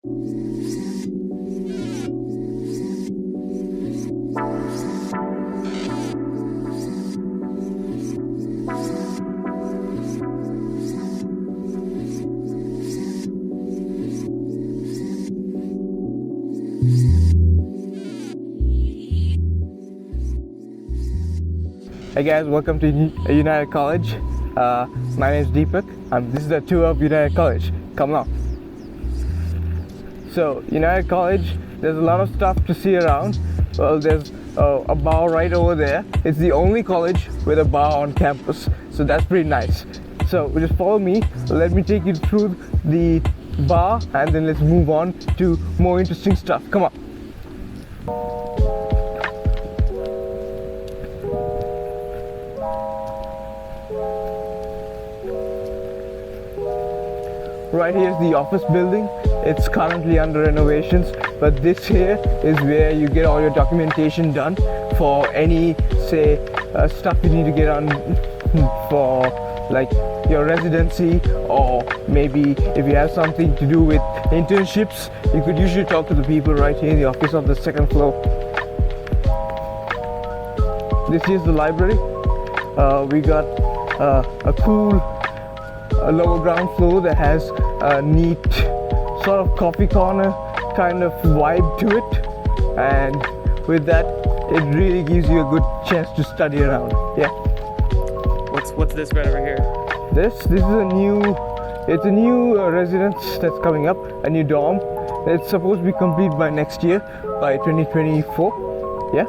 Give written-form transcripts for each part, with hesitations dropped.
Hey guys, welcome to United College. My name is Deepak. This is the tour of United College. Come on. So, United College, there's a lot of stuff to see around. Well, there's a bar right over there. It's the only college with a bar on campus. So that's pretty nice. So just follow me. Let me take you through the bar and then let's move on to more interesting stuff. Come on. Right here is the office building. It's currently under renovations, but this here is where you get all your documentation done for any, say, stuff you need to get on for like your residency, or maybe if you have something to do with internships, you could usually talk to the people right here in the office on the second floor. This is the library. We got a cool lower ground floor that has a neat sort of coffee corner kind of vibe to it, and with that it really gives you a good chance to study around. Yeah. What's this right over here? This is a new residence that's coming up, a new dorm. It's supposed to be complete by next year, by 2024. Yeah.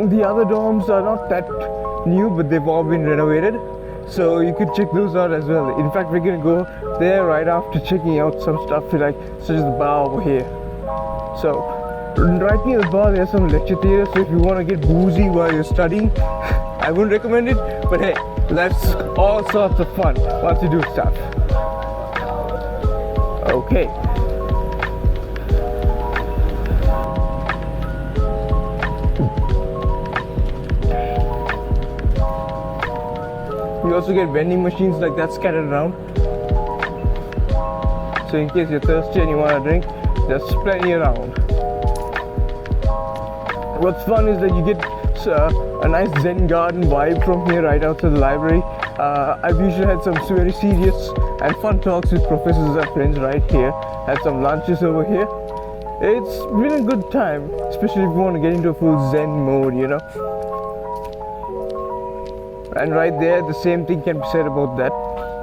The other dorms are not that new, but they've all been renovated. So you could check those out as well. In fact, we're gonna go there right after checking out some stuff like such as the bar over here. So right near the bar there's some lecture theatre, so if you want to get boozy while you're studying, I wouldn't recommend it, but hey, that's all sorts of fun once you do stuff. Okay. You also get vending machines like that scattered around. So in case you're thirsty and you want a drink, there's plenty around. What's fun is that you get a nice Zen garden vibe from here right outside the library. I've usually had some very serious and fun talks with professors and friends right here. Had some lunches over here. It's been a good time, especially if you want to get into a full Zen mode, you know. And right there, the same thing can be said about that.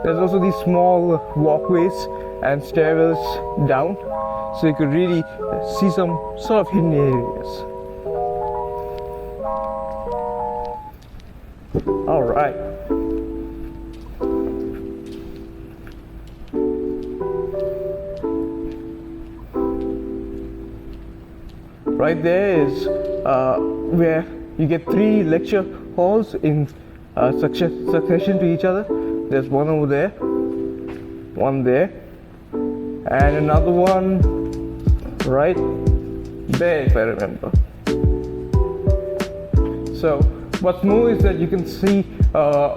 There's also these small walkways and stairwells down, so you could really see some sort of hidden areas. All right. Right there is where you get 3 lecture halls in succession to each other. There's one over there, one there, and another one right there if I remember. So what's more is that you can see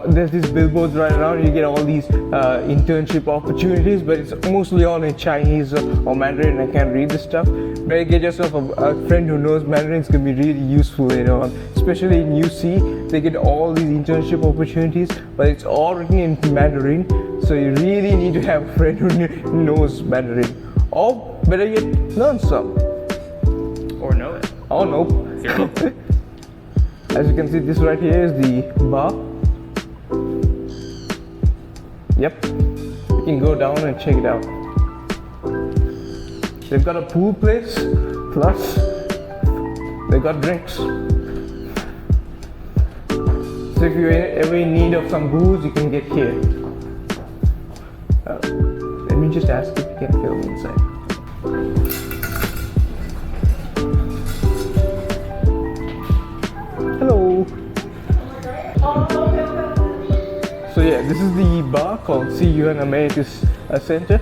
there's these billboards right around. You get all these internship opportunities, but it's mostly all in Chinese or Mandarin. I can't read this stuff, but get yourself a friend who knows Mandarin. It's gonna be really useful later on, especially in UC. They get all these internship opportunities, but it's all written in Mandarin, so you really need to have a friend who knows Mandarin, or better yet, learn some. Or know it. Oh no. As you can see, this right here is the bar. Yep, you can go down and check it out. They've got a pool place, plus they've got drinks. So if you're ever in need of some booze, you can get here. Let me just ask if you can film inside. Hello. So yeah, this is the bar called CUN Amenities Center.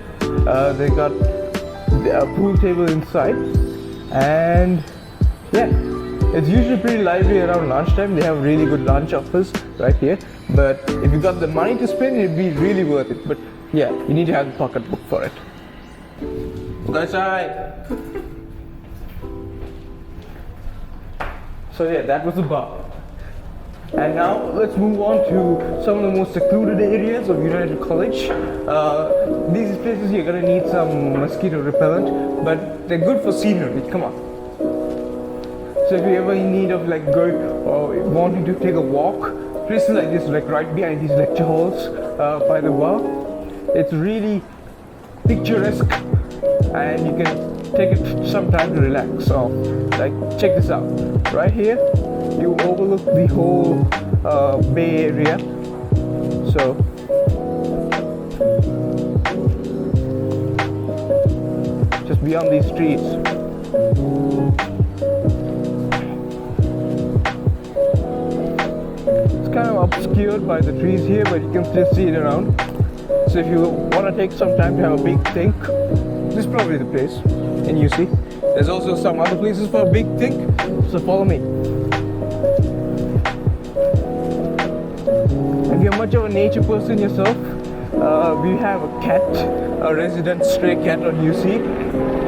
They got a pool table inside, and yeah, it's usually pretty lively around lunchtime. They have really good lunch offers right here, but if you got the money to spend, it'd be really worth it. But yeah, you need to have the pocketbook for it. That's alright. So yeah, that was the bar. And now let's move on to some of the most secluded areas of United College. These places you're gonna need some mosquito repellent, but they're good for scenery. Come on. So if you're ever in need of like going or wanting to take a walk, places like this, like right behind these lecture halls by the bar, it's really picturesque, and you can take it some time to relax. So, like, check this out. Right here, you overlook the whole Bay Area. So, just beyond these streets. It's kind of obscured by the trees here, but you can still see it around. So if you want to take some time to have a big think, this is probably the place in UC. There's also some other places for a big think, so follow me. If you're much of a nature person yourself, we have a cat, a resident stray cat on UC.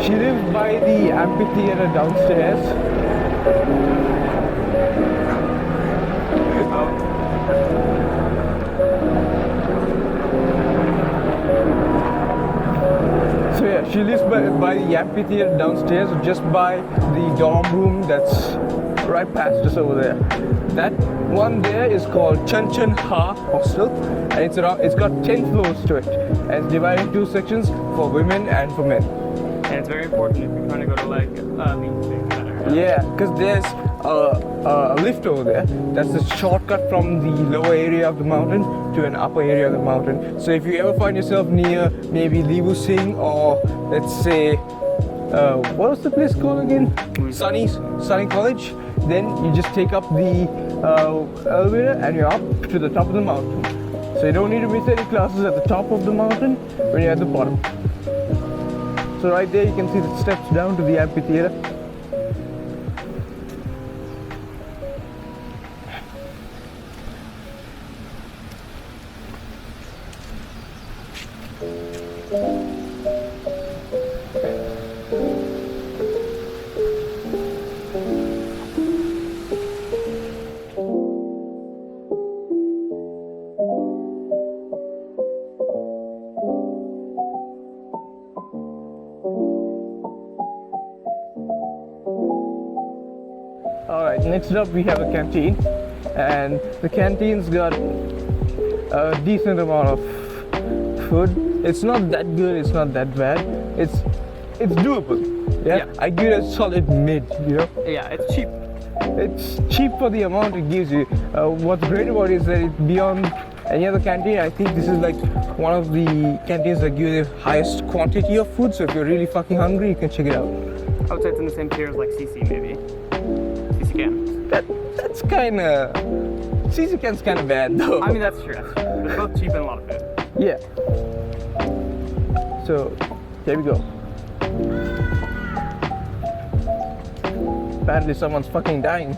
She lives by the amphitheater downstairs. So yeah, she lives by the amphitheater downstairs, just by the dorm room that's right past us over there. That one there is called Chan Chan Ha Hostel, and it's got 10 floors to it, and it's divided into 2 sections for women and for men. And it's very important if you're trying to go to like meet things that are. Yeah, because there's a lift over there. That's the shortcut from the lower area of the mountain to an upper area of the mountain. So if you ever find yourself near maybe Libu Singh or let's say, what was the place called again? Sunny College. Then you just take up the elevator and you're up to the top of the mountain. So you don't need to miss any classes at the top of the mountain when you're at the bottom. So right there you can see the steps down to the amphitheater. Alright, next up we have a canteen, and the canteen's got a decent amount of food. It's not that good, it's not that bad. It's doable. Yeah? I give it a solid mid, you know? Yeah, it's cheap. It's cheap for the amount it gives you. What's great about it is that it's beyond any other canteen. I think this is like one of the canteens that give you the highest quantity of food, so if you're really fucking hungry, you can check it out. I would say it's in the same tier as like CC maybe. CC Can. That's kinda... CC Can's kinda bad though. I mean, that's true. They're both cheap and a lot of food. Yeah. So, here we go. Apparently someone's fucking dying.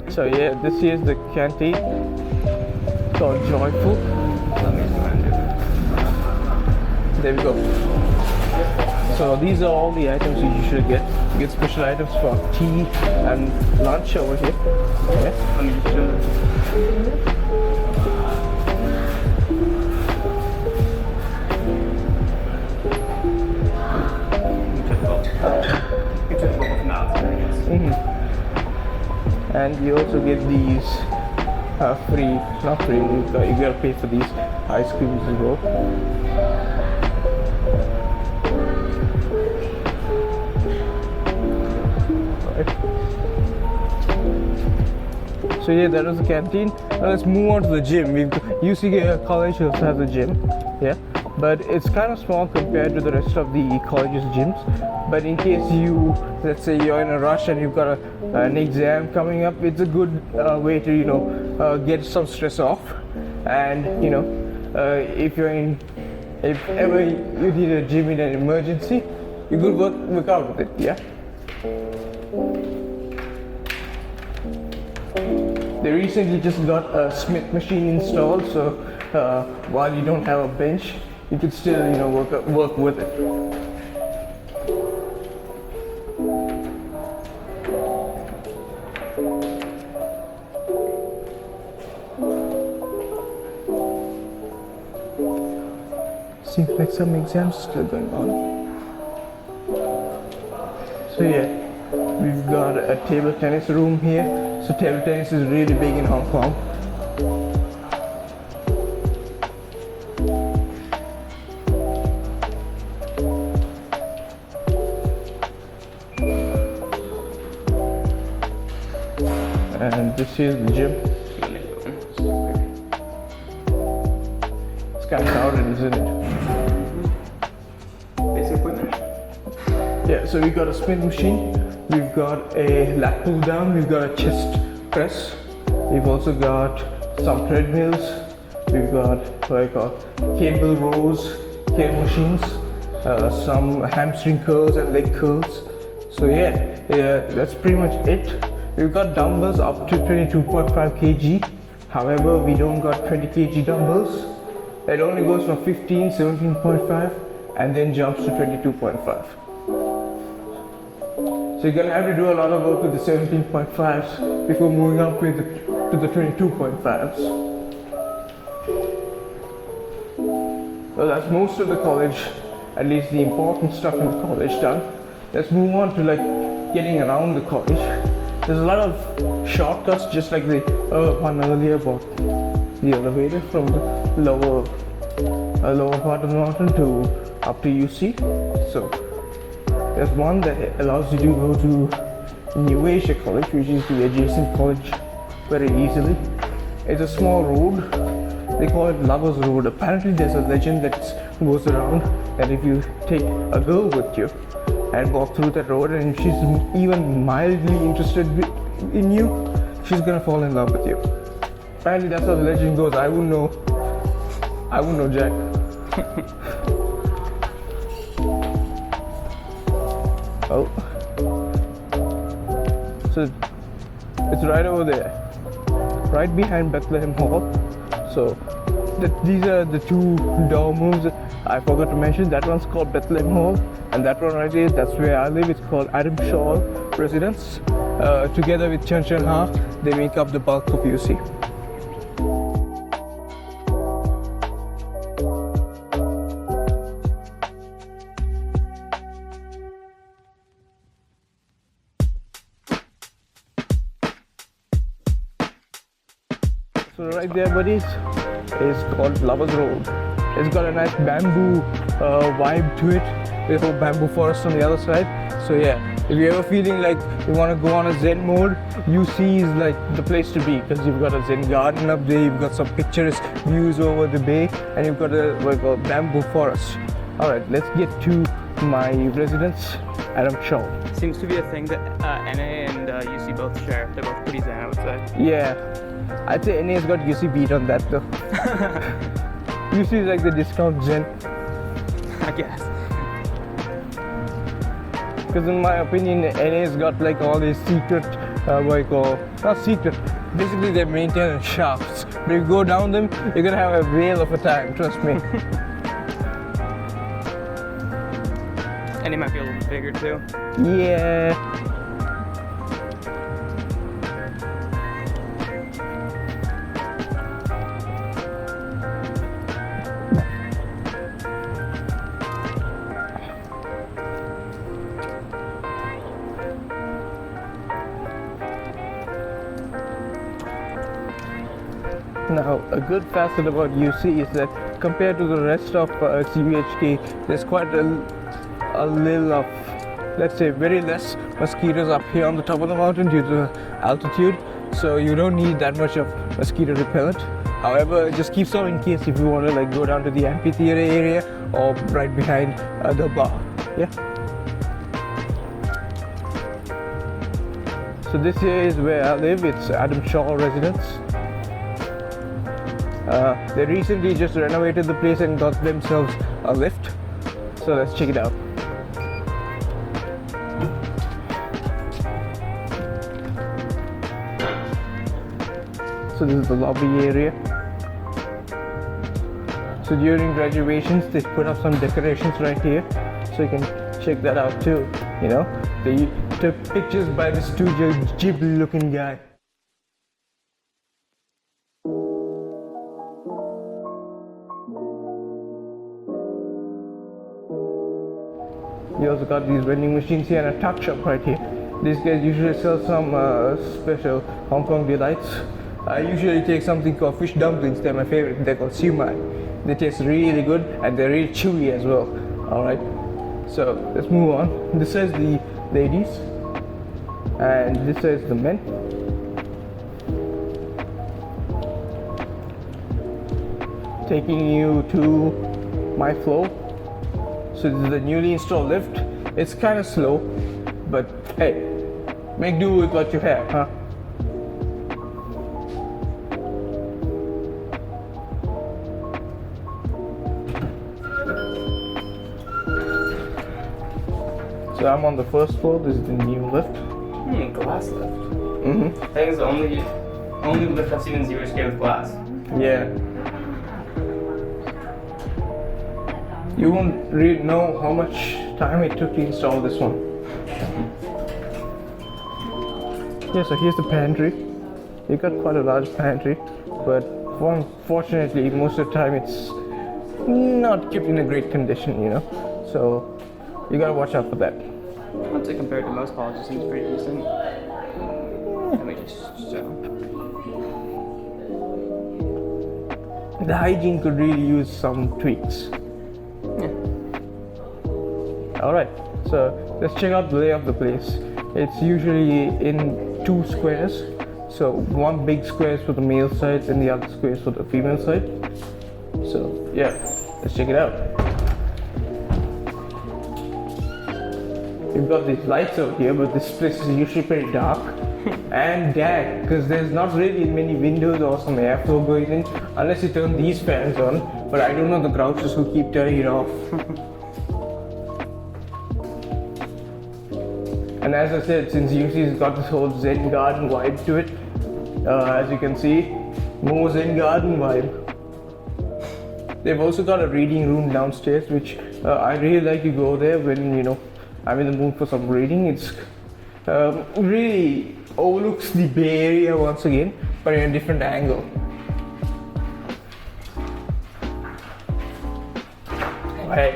So yeah, this here's the canteen. It's called Joyful. There we go. So these are all the items you should get. You get special items for tea and lunch over here. Okay. Let me just show And you also get these free, not free, you gotta pay for these ice creams as well. Right. So yeah, that was the canteen. Now let's move on to the gym. UC College also has a gym, yeah. but it's kind of small compared to the rest of the college's gyms. But in case you, let's say you're in a rush and you've got an exam coming up, it's a good way to get some stress off. And if ever you need a gym in an emergency, you could work out with it. Yeah. They recently just got a Smith machine installed, so while you don't have a bench, you could still work with it. Seems like some exams still going on. So yeah, we've got a table tennis room here. So table tennis is really big in Hong Kong. And this is the gym. It's kind of crowded, isn't it? Basic equipment. Yeah, so we've got a Smith machine, we've got a lat pull down, we've got a chest press, we've also got some treadmills, we've got what I call cable rows, cable machines, some hamstring curls and leg curls. So yeah, that's pretty much it. We've got dumbbells up to 22.5 kg. However, we don't got 20 kg dumbbells. It only goes from 15, 17.5 and then jumps to 22.5. So you're gonna have to do a lot of work with the 17.5s before moving up to the 22.5s. Well, that's most of the college, at least the important stuff in the college done. Let's move on to getting around the college. There's a lot of shortcuts, just like the one earlier about the elevator from the lower part of the mountain to up to UC. So there's one that allows you to go to New Asia College, which is the adjacent college, very easily. It's a small road. They call it Lovers Road. Apparently there's a legend that goes around that if you take a girl with you and walk through that road, and if she's even mildly interested in you, she's gonna fall in love with you. Apparently that's how the legend goes. I wouldn't know jack. Oh, so it's right over there, right behind Bethlehem Hall. So these are the two dorm rooms I forgot to mention. That one's called Bethlehem Hall, and that one right here, that's where I live. It's called Adam Shaw Residence. Together with Chen Chen Ha, they make up the bulk of UC. So right there, buddies, is called Lovers Road. It's got a nice bamboo vibe to it. There's a whole bamboo forest on the other side. So yeah, if you're ever feeling like you want to go on a Zen mode, UC is like the place to be, because you've got a Zen garden up there, you've got some picturesque views over the bay, and you've got a bamboo forest. Alright, let's get to my residence, Adam Shaw. Seems to be a thing that NA and UC both share. They're both pretty zen, I would say. Yeah, I'd say NA's got UC beat on that though. UC is like the discount Zen. I guess. Because in my opinion, NA's got like all these secret, not secret, basically they're maintenance shafts. But if you go down them, you're gonna have a whale of a time, trust me. And it might be a little bit bigger too. Yeah. Now, a good facet about UC is that compared to the rest of CBHK, there's quite a little of, let's say, very less mosquitoes up here on the top of the mountain due to altitude. So you don't need that much of mosquito repellent. However, just keep some in case if you want to like go down to the amphitheater area or right behind the bar. Yeah. So this here is where I live. It's Adam Shaw Residence. They recently just renovated the place and got themselves a lift. So let's check it out. So this is the lobby area. So during graduations, they put up some decorations right here. So you can check that out too. You know, they took pictures by this studio Ghibli looking guy. You also got these vending machines here and a tuck shop right here. These guys usually sell some special Hong Kong delights. I usually take something called fish dumplings. They're my favorite. They're called siu mai. They taste really good and they're really chewy as well. Alright, so let's move on. This is the ladies and this is the men. Taking you to my floor. So this is the newly installed lift. It's kind of slow, but hey, make do with what you have, huh? So I'm on the first floor. This is the new lift. Glass lift. Mm-hmm. I think it's the only lift I've seen in ZHK with glass. Yeah. You won't really know how much time it took to install this one. Yeah, so here's the pantry. You got quite a large pantry, but unfortunately, most of the time it's not kept in a great condition, you know. So you gotta watch out for that. I'd say compared to most colleges, it seems pretty decent. Let me just show. The hygiene could really use some tweaks. Yeah. Alright, so let's check out the layout of the place. It's usually in two squares. So one big square is for the male side and the other square is for the female side. So yeah, let's check it out. We've got these lights out here, but this place is usually pretty dark and damp because there's not really many windows or some airflow going in unless you turn these fans on. But I don't know the grouches who keep turning it off. And as I said, since UC's got this whole Zen garden vibe to it, as you can see, more Zen garden vibe. They've also got a reading room downstairs, which I really like to go there when, you know, I'm in the mood for some reading. It's really overlooks the Bay Area once again, but in a different angle. Right.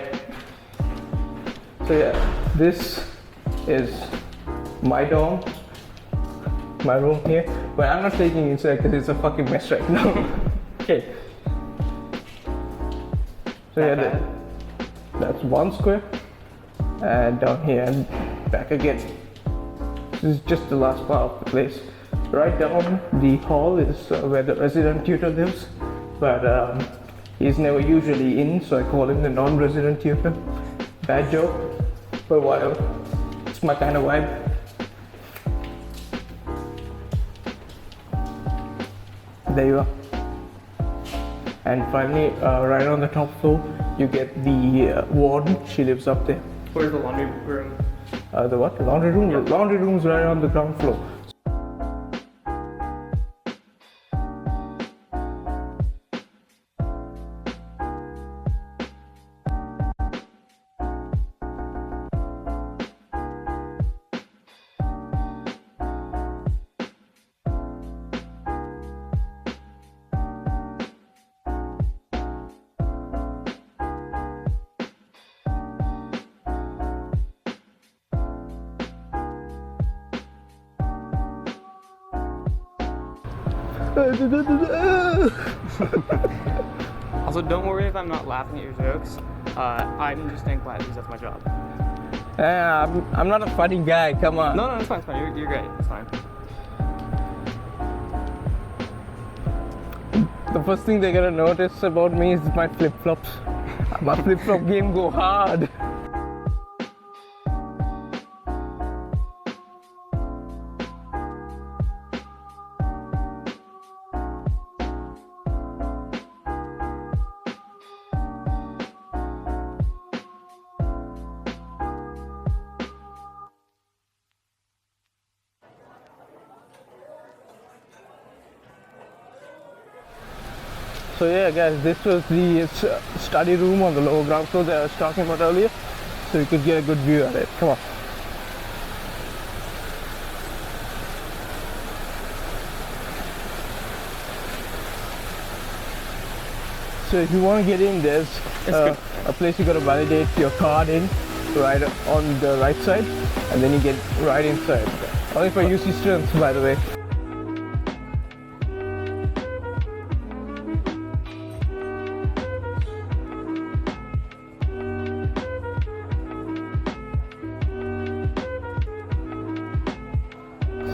So yeah, this is my dorm, my room here, but I'm not taking it inside because it's a fucking mess right now. Okay. So yeah, that's one square, and down here and back again. This is just the last part of the place. Right down the hall is where the resident tutor lives, but he's never usually in, so I call him the non-resident tutor. Bad joke, but whatever. It's my kind of vibe. There you are. And finally, right on the top floor, you get the warden. She lives up there. Where's the laundry room? The what? The laundry room? The laundry room's right on the ground floor. Also, don't worry if I'm not laughing at your jokes. I'm just staying quiet because that's my job. I'm not a funny guy, come on. No, it's fine, it's fine. You're great. It's fine. the first thing they're gonna notice about me is my flip-flops. My flip-flop game go hard. So yeah guys, this was the study room on the lower ground floor that I was talking about earlier, so you could get a good view at it. Come on. So if you want to get in, there's a place you got to validate your card in, right on the right side, and then you get right inside. Only for UC students, by the way.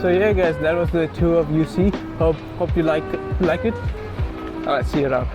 So yeah guys, that was the tour of UC. Hope you like it. Alright, see you around.